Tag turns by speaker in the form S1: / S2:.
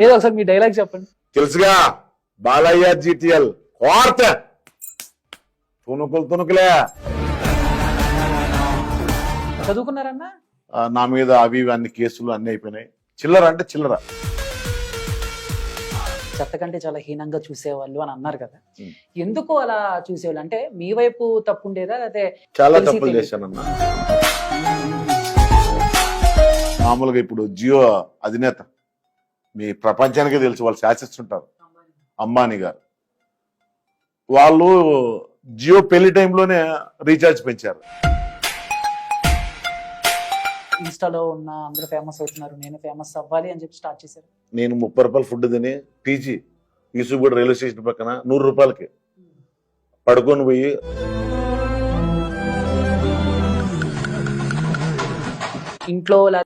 S1: ఏదో ఒకసారి మీ డైలాగ్ చెప్పండి.
S2: తెలుసుగా బాలయ్య జిటిఎల్ కోర్త తుణుకులే.
S1: చదువుకున్నారన్నా?
S2: నా మీద అవి అన్ని కేసులు అన్ని అయిపోయినాయి. చిల్లర అంటే చిల్లర.
S1: చెత్త కంటే చాలా హీనంగా చూసేవాళ్ళు అని అన్నారు కదా, ఎందుకు అలా చూసేవాళ్ళు? అంటే మీ వైపు తప్పు ఉండేదా, లేకపోతే
S2: చాలా తప్పులు చేశానన్న. మామూలుగా ఇప్పుడు జియో అధినేత మీ ప్రపంచానికే తెలుసు, వాళ్ళు శాసిస్తుంటారు, అంబానీ గారు. వాళ్ళు జియో పెళ్లి టైంలోనే రీఛార్జ్ పెంచారు.
S1: ఇన్స్టాలో ఉన్న అందరూ ఫేమస్ అవుతున్నారు, నేను ఫేమస్ అవ్వాలి అని చెప్పి స్టార్ట్ చేశారు.
S2: నేను 30 రూపాయలు ఫుడ్ తిని పీజీ యూసుఫ్గూడ రైల్వే స్టేషన్ పక్కన 100 రూపాయలకి పడుకొని పోయి
S1: ఇంట్లో